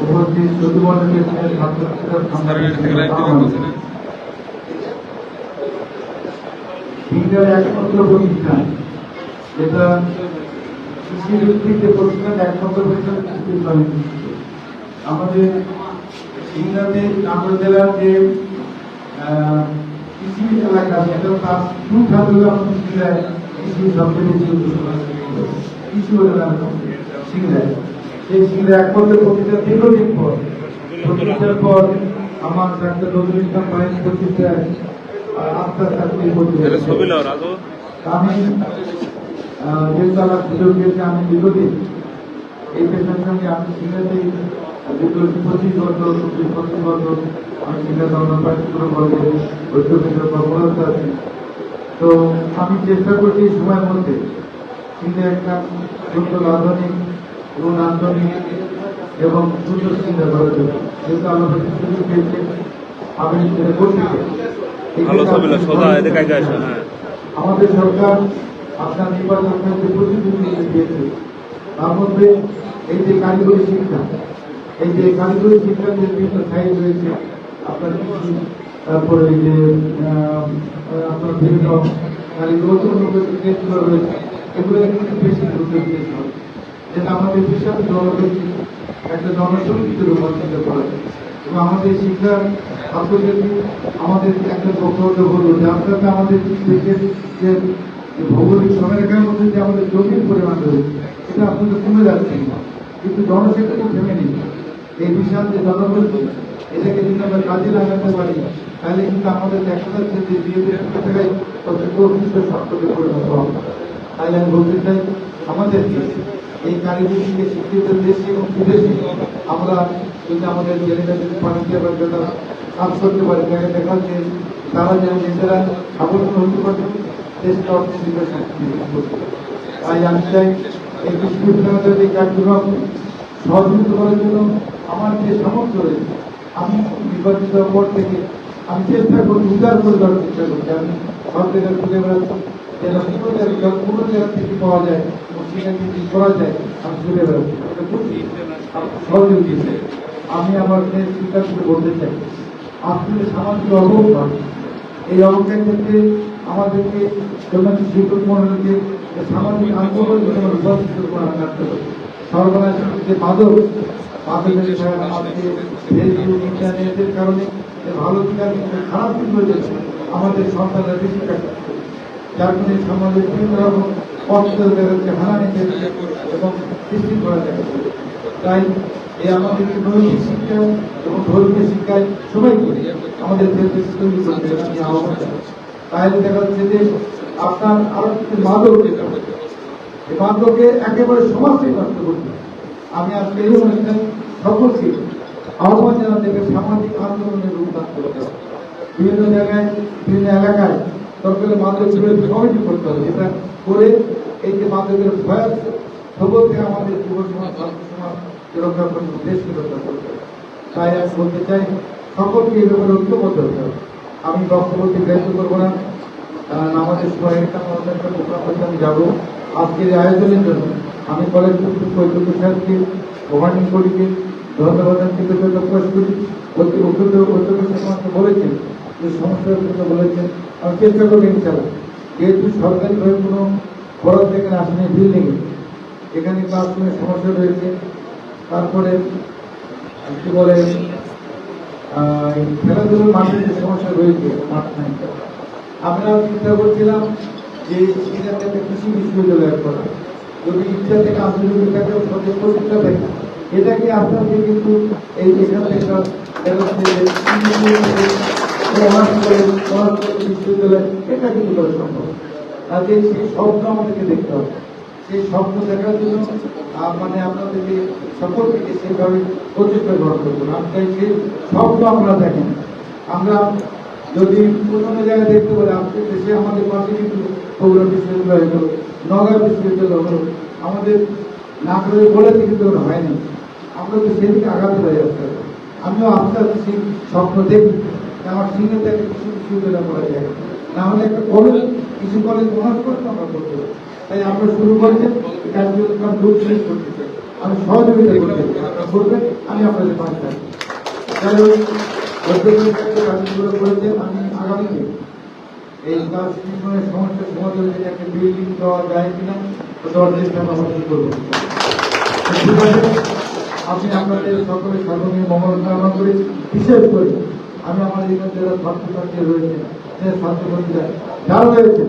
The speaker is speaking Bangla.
উপস্থিত প্রতিবন্ধকের একমাত্র প্রতিষ্ঠান যেটা কৃষি ভিত্তিক যে প্রতিষ্ঠান একমাত্র প্রতিষ্ঠান আমাদের ইংল্যান্ডে আমরা জেলার যে কৃষি এলাকা সেটা তার কৃষি সবচেয়ে কৃষি সিংড়ায় সেই সিংড়া একমাত্র প্রতিষ্ঠা দীর্ঘদিন পর প্রতিষ্ঠার পর আমার ডাক্তার নজরুল ইসলাম ভাইয়ের প্রতিষ্ঠায় আস্থা চাকরি করতে আমি আমি দীর্ঘদিন এই পেশার সঙ্গে আমি সিংড়াতেই দীর্ঘ 25 বছর 25 বছর আমি সিংড়া ধর্ম পাঠ্যক্রম বলে ঐক্যকেন্দ্র কর্মরত আছি। তো আমি চেষ্টা করছি এই সময়ের মধ্যে সিংড়া একটা সুন্দর আধুনিক এবং আন্তরিক এবং সুন্দর চিন্তা করার জন্য যেহেতু আমাদের সুযোগ পেয়েছে আমি সেটা করতে আমাদের সরকার আপনার নির্বাচন প্রতিশ্রুতি দিয়েছে তার মধ্যে এই যে কারিগরি শিক্ষা এই যে কারিগরি শিক্ষার যে বিভিন্ন সাইড রয়েছে আপনার তারপরে এই যে আপনার বিভিন্ন কারিগরি কেন্দ্র রয়েছে এগুলো কিন্তু বেশি গুরুত্ব দিয়েছে যেটা আমাদের বিশাল জনভিত্তিক একটা জনসংখ্যা রূপান্তরিত করা যায় এবং আমাদের শিক্ষার ছাত্রদেরকে আমাদের একটা বক্তব্য হলো যে আপনাকে আমাদের দেশের যে ভৌগোলিক সময়রেখার মধ্যে যে আমাদের জমির পরিমাণ রয়েছে এটা আপনাদের কমে যাচ্ছে কিন্তু জনসংখ্যা তো থেমে নেই এই বিশাল যে জনগোষ্ঠী এটাকে যদি আমরা কাজে লাগাতে পারি তাহলে কিন্তু আমাদের দেখা যাচ্ছে যে বিয়েদের জায়গায় প্রকৃত শব্দকে পরিণত হবে। তাই আমি বলতে চাই আমাদেরকে এই কারিগরিকে শিক্ষিত দেশে এবং বিদেশে আমরা যদি আমাদের ছেলেরা যদি পানিতে আবার যারা কাজ করতে পারে তাহলে দেখা যাচ্ছে তারা যেন নিজেরা স্বাবলম্বী হতে পারবে দেশটা অর্থনীতিকে করতে। তাই আমি চাই এই বিশ্ববিদ্যালয়ের এই কার্যক্রম সহযোগিতা করার জন্য আমার যে সামর্থ্য রয়েছে আমি নির্বাচিত পর থেকে আমি চেষ্টা করি উদার করে দেওয়ার চেষ্টা করছি। আমি সব জায়গায় খুঁজে বেড়াচ্ছি যেন কোনো জায়গা থেকে পাওয়া যায় এবং সেখান থেকে করা যায় আমি ঘুরে বেড়াচ্ছি সহযোগী। আমি আমার স্বীকার করে বলতে চাই আপনাদের সামাজিক অবক্ষয় এই অবক্ষয়ের ক্ষেত্রে আমাদেরকে শিক্ষক মন্ডলীকে সামাজিক আন্দোলন রূপান্তরিত করা রাখতে হবে। সরবরাহ যে মাদক ইন্টারনেটের কারণে ভালো দিক আর খারাপ দিক হয়ে যাচ্ছে আমাদের সন্তানরা বেশি কাটছে যার ফলে সমাজের বিভিন্ন রকম কষ্ট দেখাচ্ছে হানানি দেখাচ্ছে এবং সৃষ্টি করা যাচ্ছে। তাই এই আমাদের নৈতিক শিক্ষা এবং ধর্মীয় শিক্ষায় সবাইকে আমাদের তৈরি করতে আমি আহ্বান জানাচ্ছি। তাহলে দেখা যাচ্ছে যে আপনার আরো কিছু মাদক যেটা এই মাদককে একেবারে সমাজ থেকে নষ্ট করতে আমি আজকে এই অনুষ্ঠান সকলকে আহ্বান জানাতে সামাজিক আন্দোলনের রূপ দান করতে হবে। বিভিন্ন জায়গায় বিভিন্ন এলাকায় সরকারের মাদক বিরোধী কমিটি করতে হবে যেটা করে এই যে মাদকের ভয়াল খবর থেকে আমাদের যুব সমাজ সমাজ রক্ষা করতে দেশকে রক্ষা করতে হবে। তাই আমি বলতে চাই সকলকে এই ব্যাপারে ঐক্যবদ্ধ হতে হবে। আমি বক্তব্য দীর্ঘায়িত করবো না কারণ আমাদের সবাই একটা প্রোগ্রাম করতে আমি যাবো। আজকের এই আয়োজনের জন্য আমি কলেজ কৈতব্য সাহেবকে গভর্নিং বডিকে ধন্যবাদ কৃতজ্ঞতা প্রকাশ করি। ঐক্যবদ্ধ বলেছেন যে সমস্যার কথা বলেছেন আমি চেষ্টা করবো ইনশাআল্লাহ যেহেতু সরকারিভাবে কোনো খরচ এখানে আসেনি বিল্ডিংয়ে এখানে ক্লাসরুমের সমস্যা রয়েছে তারপরে কি বলে খেলাধুলার মাঠের যে সমস্যা রয়েছে মাঠ নাই আমরা চিন্তা করছিলাম যে সেটাতে একটা কৃষি বিশ্ববিদ্যালয় করা যদি ইচ্ছা থেকে আন্তর্জাতিক থাকে সঠিক প্রচেষ্টা থাকে এটাকে আপনাদের কিন্তু এই এখান থেকে বিশ্ববিদ্যালয় এটা কিন্তু করা সম্ভব। তাতে সেই স্বপ্ন আমাদেরকে দেখতে হবে। সেই স্বপ্ন দেখার জন্য মানে আপনাদেরকে সকল থেকে সেভাবে প্রচেষ্টা গ্রহণ করবো। আপনার সেই স্বপ্ন আপনারা দেখেন আমরা যদি কোনো জায়গায় দেখতে পারি আজকের দেশে আমাদের পাশে কিন্তু বগুড়া বিশ্ববিদ্যালয় হলো নগর বিশ্ববিদ্যালয় হলো আমাদের না করে বলেছে কিন্তু ওরা হয়নি। আমরা তো সেদিকে আঘাত হয়ে যাচ্ছে। আমিও আস্তে আস্তে সেই স্বপ্ন দেখি আমার সিংহেতে একটা কৃষি বিশ্ববিদ্যালয় করা যায় না হলে একটা কলেজ কৃষি কলেজ মহাজ করতে আমরা করতে পারি। তাই আমরা শুরু করেছি কার্যক্রম রূপ শেষ করতে চাই আমি সহযোগিতা করতে করবেন আমি আপনাদের পাশে থাকবো। যাই হোক, অধ্যক্ষের কাজগুলো করেছেন, আমি আগামীতে এই ক্লাস নির্মাণের সমস্যা সমাধানের জন্য একটা বিল্ডিং দেওয়া যায় কিনা দেওয়ার চেষ্টা আমরা অবশ্যই করবো। ঠিক আছে, আপনি আপনাদের সকলের সার্বজনীন মঙ্গল কামনা করে, বিশেষ করে আমি আমার এখানে যারা ছাত্রছাত্রী রয়েছে, ছাত্রছাত্রীরা যারা রয়েছে